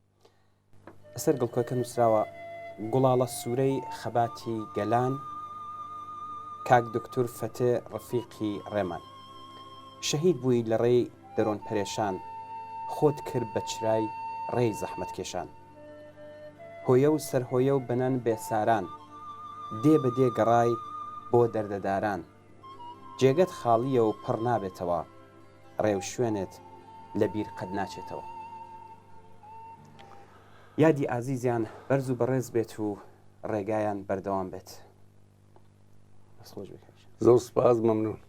لەسەر گڵکۆیەکە نووسراوە گوڵاڵە سوورەی خەباتی گەلان کاک دکتۆر فەتێ ڕەفیقی ڕێمان شەهید بووی لە ڕێی دەرۆن پەرێشان خۆت کرد بە چرای ڕێی زەحمەت کێشان هۆیە و سەرهۆیە و بەنان بێساران دێ بە دێ گەڕای بۆ دەردەداران جێگەت خاڵیە و پڕ نابێتەوە ڕێو شوێنێت لە بیر قەت ناچێتەوە یادی ئازیزیان بەرز و بەڕێز بێت و ڕێگایان بەردەوام بێت. زۆر سپاس مەمنون.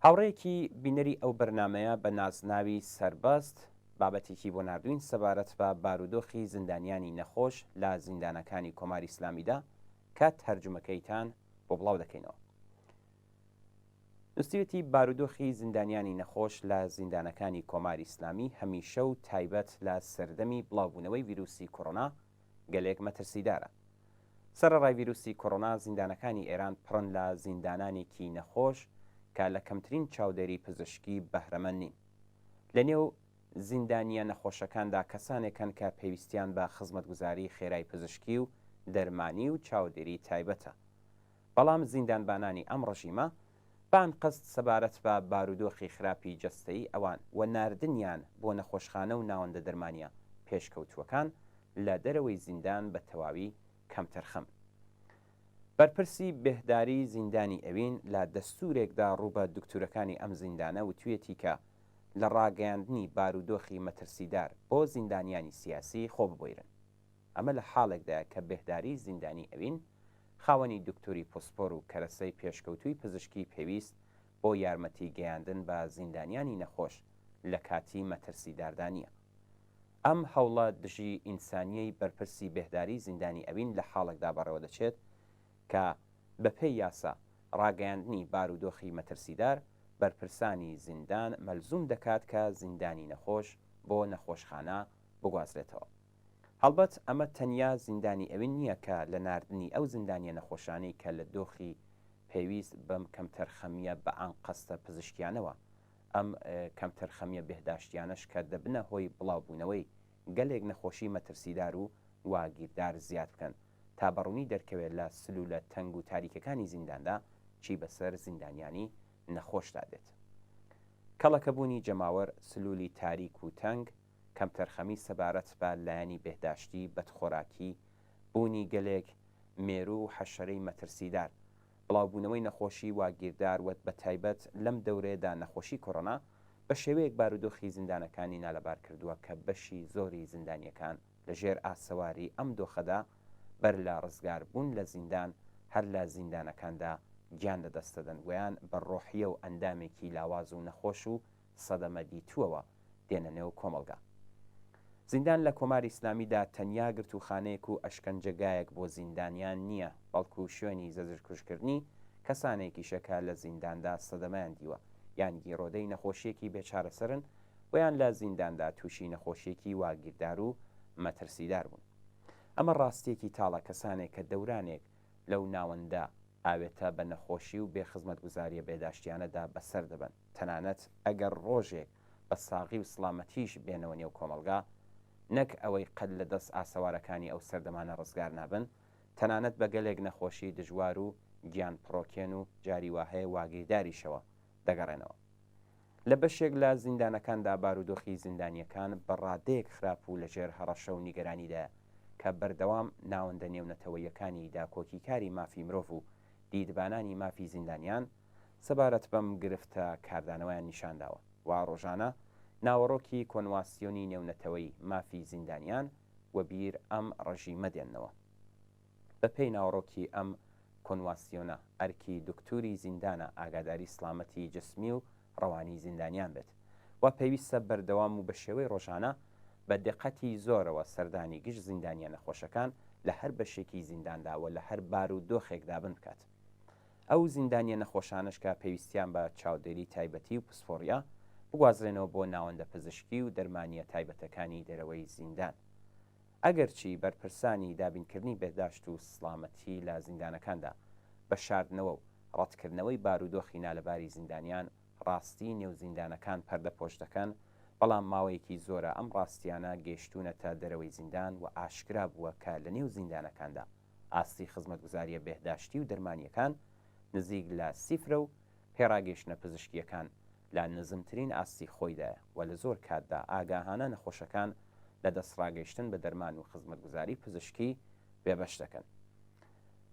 هاوڕەیەکی بینەری ئەو بەرنمەیە بە نازناوی سەربەست بابەتێکی بۆ نردوین سەبارەت بە بارودۆخی زیندانیانی نەخۆش لە زیندانەکانی کۆماری ئیسلامیدا کە تەرجمەکەیتان بۆ بڵاو دەکەینەوە. نووسیوێتی بارودۆخی زیندانیانی نەخۆش لە زیندانەکانی کۆماری ئیسلامی هەمیشە و تایبەت لە سەردەمی بڵاوبوونەوەی ڤیرۆسی کۆڕۆنا گەلێک مەترسیدارە. سەرەڕای ڤیرۆسی کۆڕۆنا زیندانەکانی ئێران پڕن لە زیندانانێکی نەخۆش کە لە کەمترین چاودێری پزیشکی بەهرەمەند نین. لە نێو زیندانیە نەخۆشەکاندا کەسانێکن کە پێویستیان بە خزمەتگوزاری خێرای پزیشکی و دەرمانی و چاودێری تایبەتە. بەڵام زیندانبانانی ئەم ڕژیمە بان قەست سەبارەت بە بارودۆخی خراپی جەستەیی ئەوان و ناردنیان بۆ نەخۆشخانە و ناوەندە دەرمانیە پێشکەوتووەکان لە دەرەوەی زیندان بە تەواوی کەمتەرخەم. بەرپرسی بێهداری زیندانی ئەوین لە دەستورێکدا ڕووبە دکتورەکانی ئەم زیندانە و توێتی کە لە ڕاگەیاندنی بارودۆخی مەترسیدار بۆ زیندانیانی سیاسی خۆ ببوویرن. ئەمە لە حاڵێکدا کە بێهداری زیندانی ئەوین خاوەنی دکتۆری پۆسپۆر و کەرەسەی پێشکەوتووی پزیشکی پێویست بۆ یارمەتی گەیاندن بە زیندانیانی نەخۆش لە کاتی مەترسیداردانیە. ئەم هەوڵە دژی ئینسانیەی بەرپرسی بێهداری زیندانی ئەوین لە حاڵێکدا بەڕێوە دەچێت کە بەپێی یاسا ڕاگەیاندنی بارودۆخی مەترسیدار بەرپرسانی زیندان مەلزوم دەکات کە زیندانی نەخۆش بۆ نەخۆشخانە بگوازرێتەوە. هەڵبەت ئەمە تەنیا زیندانی ئەوین نییە کە لە ناردنی ئەو زیندانیە نەخۆشانەی کە لە دۆخی پێویست بەم کەمتەرخەمیە بە ئان قەستە پزیشکیانەوە ئەم کەمتەرخەمیە بێهداشتیانەش کە دەبنە هۆی بڵاوبوونەوەی گەلێک نەخۆشی مەترسیدار و واگیردار زیاد بکەن تا بەڕوونی دەرکەوێت لە سلولە تەنگ و تاریکەکانی زینداندا چی بەسەر زیندانیانی نەخۆشدا دێت. کەڵەکەبوونی جەماوەر سلولی تاریک و تەنگ، کەمتەرخەمی سەبارەت بە لایەنی بێهداشتی بەدخۆراکی، بوونی گەلێک مێرو و حەشەرەی مەترسیدار، بڵاوبوونەوەی نەخۆشی واگیردار وەت بە تایبەت لەم دەورەیەدا نەخۆشی کۆڕۆنا بە شێوەیەک بارودۆخی زیندانەکانی نالەبار کردووە کە بەشی زۆری زیندانیەکان لەژێر ئاسەواری ئەم دۆخەدا بەر لە ڕزگار بوون لە زیندان هەر لە زیندانەکاندا گیان لەدەستەدەن ویان بە ڕۆحیە و ئەندامێکی لاواز و نەخۆش و سەدەمە دیتووەوە دێنە نێو کۆمەلگا. زیندان لە کۆماری ئیسلامیدا تەنیا گرتوخانەیەک و ئەشکەنجەگایەک بۆ زیندانیان نییە، بەڵکو شوێنی زەزرکوشکردنی کەسانێکی شەکە لە زینداندا سەدەمەیان دیوە یان گیرۆدەی نەخۆشیەکی بێچارەسەرن ویان لە زینداندا تووشی نەخۆشیەکی واگیردار و مەترسیدار بوون. ئەمە ڕاستیەکی تاڵە کەسانێک کە دەورانێک لەو ناوەندا ئاوێتە بە نەخۆشی و بێخزمەتگوزاریە بێداشتیانەدا بەسەر دەبن، تەنانەت ئەگەر ڕۆژێک بە ساغی و سڵامەتیش بێنەوە نێو کۆمەلگا، نەک ئەوەی قەت لە دەست ئاسەوارەکانی ئەو سەردەمانە ڕزگار نابن، تەنانەت بە گەلێک نەخۆشی دژوار و گیان پڕۆکێن و جاری واهەیە واگیرداریشەوە دەگەڕێنەوە. لە بەشێک لە زیندانەکاندا بارودۆخی زیندانیەکان بە ڕادەیەک خراپ و لەژێر هەڕەشە و نیگەرانیدایە کە بەردەوام ناوەندە نێونەتەوەیەکانی داکۆکی کاری مافی مرۆڤ و دیدبانانی مافی زیندانیان سەبارەت بەم گرفتە کاردانەوەیان نیشانداوە و ڕۆژانە ناوەڕۆکی کۆنواسیۆنی نێونەتەوەی مافی زیندانیان و بیر ئەم ڕژیمە دێننەوە. بە پێی ناوەڕۆکی ئەم کۆنواسیۆنە ئەرکی دکتوری زیندانە ئاگاداری سلامەتی جسمی و ڕەوانی زیندانیان بێت و پێویستە بەردەوام و بە شێوەی ڕۆژانە بە دقەتی زۆرەوە سەردانی گشت زیندانیە نەخۆشەکان لە هەر بەشێکی زیندانداوە لە هەر بار و دۆخێکدا بن بکات. ئەو زیندانیە نەخۆشانش کە پێویستیان بە چاودێری تایبەتی و پسپۆڕیا بگوازرێنەوە بۆ ناوەندە پزیشکی و دەرمانیە تایبەتەکانی دەرەوەی زیندان. ئەگەرچی بەرپرسانی دابینکردنی بێداشت و سڵامەتی لە زیندانەکاندا بە شاردنەوە و ڕەتکردنەوەی بارودۆخی نالەباری زیندانیان ڕاستی نێوزیندانەکان پەردەپۆش دەکەن، بەڵام ماوەیەکی زۆرە ئەم ڕاستیانە گەیشتونەتە دەرەوەی زیندان و ئاشکرا بووە کە لە نێو زیندانەکاندا ئاستی خزمەتگوزاریە بێداشتی و دەرمانیەکان نزیک لە سیفرە و پێڕاگەیشتنە پزیشکیەکان لە نزمترین ئاستی خۆیدایە و لە زۆر کاتدا ئاگاهانە نەخۆشەکان لە دەستڕاگەیشتن بە دەرمان و خزمەتگوزاری پزیشکی بێبەش دەکەن.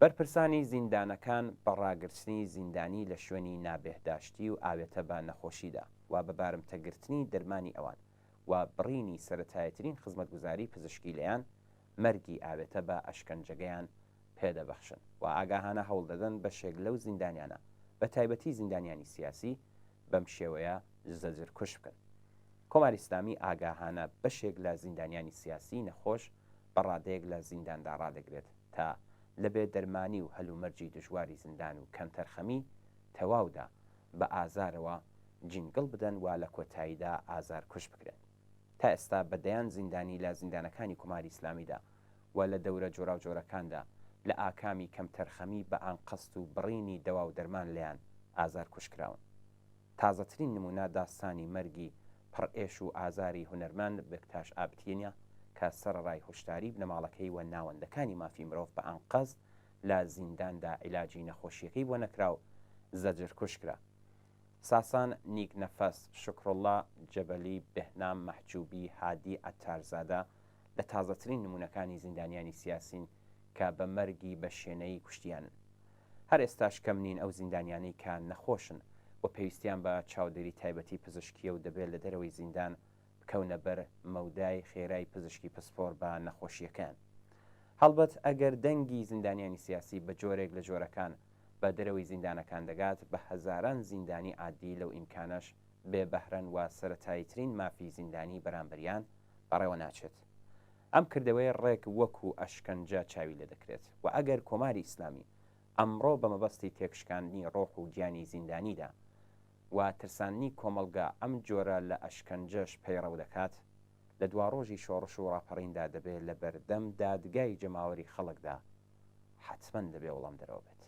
بەرپرسانی زیندانەکان بەڕاگررتنی زیندانی لە شوێنی نابێهداشتی و ئاوێتە بە نەخۆشیدا و بە بارمتەگرتنی دەرمانی ئەوان و بڕینی سەرەتایەترین خزمەتگوزاری پزیشکی لەیان مەرگی ئاوێتە بە ئەشکەنجەگەیان پێدەبەخشن و ئاگاهانە هەوڵ دەدەن بەشێک لەو زیندانیانە بە تایبەتی زیندانیانی سیاسی بەم شێوەیە زەجرکوش بکەن. کۆماری ئیسلامی ئاگاهانە بەشێک لە زیندانیانی سیاسی نەخۆش بەڕادەیەک لە زینداندا ڕادەگرێت تا لەبێ دەرمانی و هەلومەرجی دژواری زیندان و کەمتەرخەمی تەواودا بە ئازارەوە جینگڵ بدەن و لە کۆتاییدا ئازار کوش بکرێن. تا ئێستا بەدەیان زیندانی لە زیندانەکانی کۆماری ئیسلامیدا و لە دەورە جۆرا و جۆرەکاندا لە ئاکامی کەمتەرخەمی بە ئانقەست و بڕینی دەوا و دەرمان لەیان ئازار کوشکراون. تازەترین نمونە داستانی مەرگی پڕئێش و ئازاری هونەرمەند بکتاش ئابتینە کە سەرڕای هۆشداری بنەماڵەکەی و ناوەندەکانی مافی مرۆڤ بە ئانقەست لە زینداندا عیلاجی نەخۆشیەکەی بۆ نەکراو زەجر کوشکرا. ساسان نیک نەفەس، شکرڵڵا جەبەلی، بێهنام مەحجوبی، هادی ئەتارزادە لە تازەترین نمونەکانی زیندانیانی سیاسین کە بە مەرگی بە شوێنەی کوشتیانن. هەر ئێستاش کەم نین ئەو زیندانیانەی کە نەخۆشن و پێویستیان بە چاودێری تایبەتی پزیشکیە و دەبێت لە دەرەوەی زیندان بکەونە بەر مەودای خێرای پزیشکی پسپۆر بە نەخۆشیەکان. هەڵبەت ئەگەر دەنگی زیندانیانی سیاسی بە جۆرێک لە جۆرەکان بە دەرەوەی زیندانەکان دەگات، بە هەزاران زیندانی عادی لەو ئیمکانەش بێ بەهرەن و سەرەتاییترین مافی زیندانی بەرامبەریان بەڕێوە ناچێت. ئەم کردەوەی ڕێک وەکو ئەشکەنجە چاوی لێ دەکرێت و ئەگەر کۆماری ئیسلامی ئەمڕۆ بە مەبەستی تێکشکاندنی ڕۆح و گیانی زیندانیدا و ترسانی کۆمەلگا ئەم جۆرە لە ئەشکەنجەش پەیڕەو دەکات، لە دوا ڕۆژی شۆڕش و ڕاپەڕیندا دەبێت لە بەردەم دادگای جەماوەری خەڵکدا حتمەن دەبێ وەڵام دەرەوە بێت.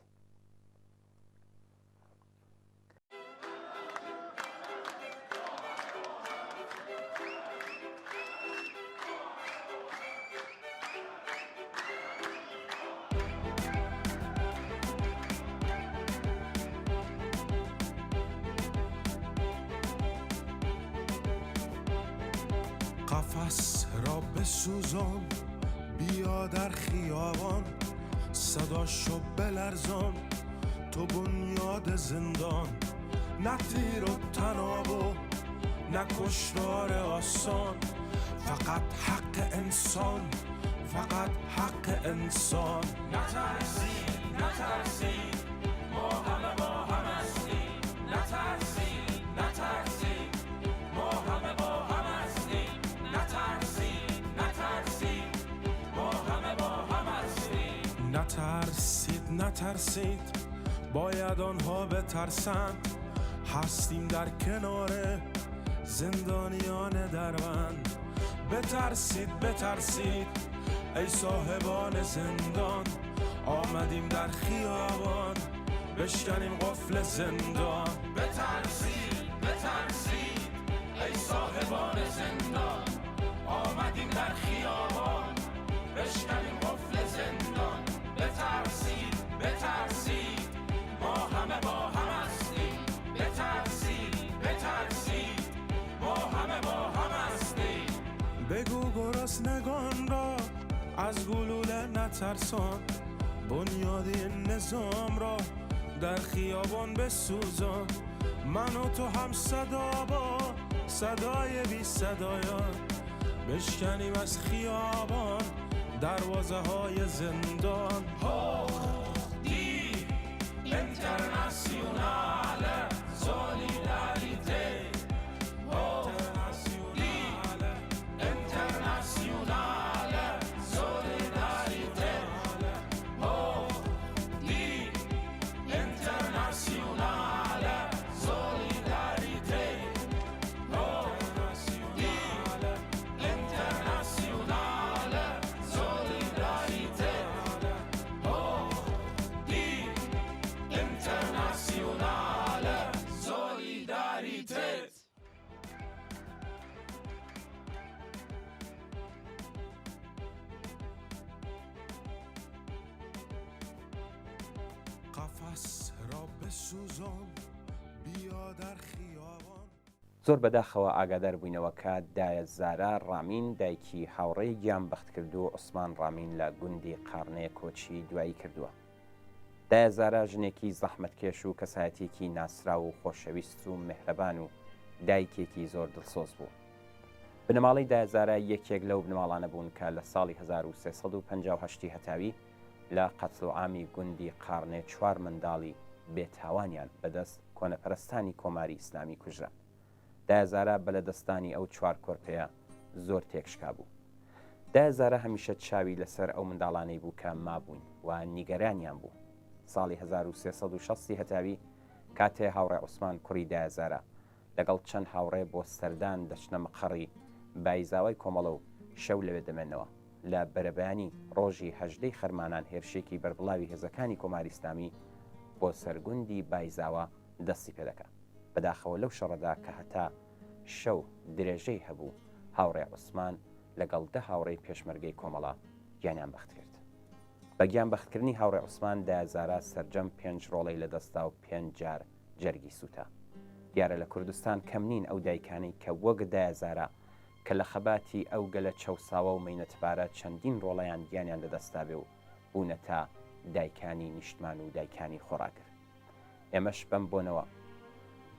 قفس را بسوزان، بیا در خیابان، صداشو بلرزان، تو بنیاد زندان، نه تیر و تناب و نه کشتار آسان، فقط حق انسان، فقط حق انسان. نترسید نترسید ما همه با هم هستیم، نترسید نترسید ما همه با هم هستیم، نترسید نترسید ما همه با هم هستیم. نترسید نترسید باید آنها بترسند، هستیم در کنار زندانیان دربند. بترسید بترسید ای صاحبان زندان، آمدیم در خیابان بشکنیم قفل زندان. بترسید بترسید ای صاحبان زندان، آمدیم در خیابان بشکنیم قفل زندان. بترسید بترسید ما همه با هم هستیم، بترسید بترسید ما همه با هم هستیم. بگو گرسنگان را از گلوله نترسان، بنیاد این نظام را در خیابان بسوزان. من و تو هم صدا با صدای بی صدایان، بشکنیم از خیابان دروازه های زندان. دی اینترناسیونال سولیداریته، قفس را بسوزان بیا در خیابان. زۆر بەداخەوە ئاگادار بووینەوە کە دایە زارا ڕامین دایکی هاوڕێی گیان بەخت کردو عوسمان ڕامین لە گوندی قارنەیە کۆچی دوایی کردووە. دایە زارا ژنێکی زەحمەتکێش و کەسایەتێکی ناسرا و خۆشەویست و مهرەبان و دایکێکی زۆر دڵسۆز بوو. بنەماڵی دایە زارا یەکێک لەو بنەماڵانە بوون کە لە ساڵی 1358 هەتاوی لە قەتڵ و عامی گوندی قارنێ 4 منداڵی بێتاوانیان بەدەست کۆنەپەرستانی کۆماری ئیسلامی کوژران. دایە زارا بەلەدەستانی ئەو 4 کۆرپەیە زۆر تێکشکا بوو. دایە زارا هەمیشە چاوی لەسەر ئەو منداڵانەی بوو کە مابووین و نیگەرانیان بوو. ساڵی 1360 هەتاوی کاتێ هاوڕێ عوسمان کوڕی دایە زارا لەگەڵ چەند هاوڕێ بۆ سەردان دەچنە مەقڕی بایزاوای کۆمەڵە و شەو لەوێ دەمێنەوە. لە بەرەبەیانی ڕۆژی 18 خەرمانان هێرشێکی بەربڵاوی هێزەکانی کۆماری ئیسلامی بۆ سەرگوندی بایزاوە دەستی پێ دەکات. بەداخەوە لەو شەڕەدا کە هەتا شەو درێژەی هەبوو، هاوڕێ عوسمان لەگەڵ 10 هاوڕێی پێشمەرگەی کۆمەڵە گیانیان بەخت کرد. بە گیان بەختکردنی هاوڕێ عوسمان دایە زارا سەرجەم 5 ڕۆڵەی لەدەستا و 5 جار جەرگی سووتە. دیارە لە کوردستان کەم نین ئەو دایکانەی کە وەک دایە زارا کە لە خەباتی ئەو گەلە چەوساوە و مەینەتبارە چەندین ڕۆڵەیان گیانیان لەدەستا بێ و بوونە تا دایکانی نیشتمان و دایکانی خۆراگر. ئێمەش بەم بۆنەوە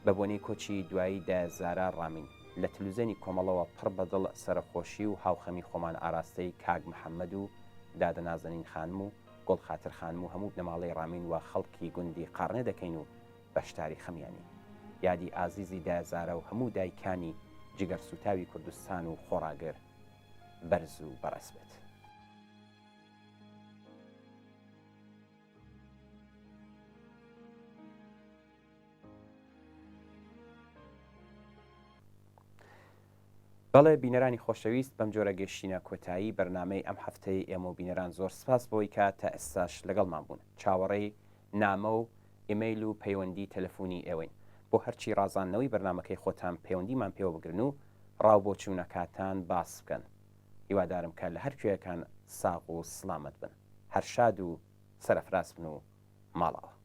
بە بۆنەی کۆچی دوایی دایە زارا ڕامین لە تلوزێنی کۆمەڵەوە پڕ بەدڵ سەرخۆشی و هاوخەمی خۆمان ئاراستەی کاگ محەممەد و دادەنازەنین خانم و گۆڵ خاتر خانم و هەموو بنەماڵەی ڕامین و خەڵکی گوندی قارنێ دەکەین و بەشداری خەمیانی یادی ئازیزی دایە زارا و هەموو دایکانی جگەر سوتاوی کوردستان و خۆراگر بەرز و بەڕێز بێت. بەڵێ بینەرانی خۆشەویست بەم جۆرە گەشتینە کۆتایی بەرنامەی ئەم هەفتەی ئێمە و بینەران زۆر سپاس بۆی کە تا ئێستاش لەگەڵمان بوون. چاوەڕێی نامە و ئیمەیل و پەیوەندی تەلەفۆنی ئێوەین. بۆ هەرچی ڕازاندنەوەی بەرنمەکەی خۆتان پەیوەندیمان پێوە بگرن و ڕاو بۆ چوونەکاتان باس بکەن. هیوادارم کە لە هەر کوێیەکان ساغ و سڵامەت بن، هەر شاد و سەرەفراز بن و ماڵەوە.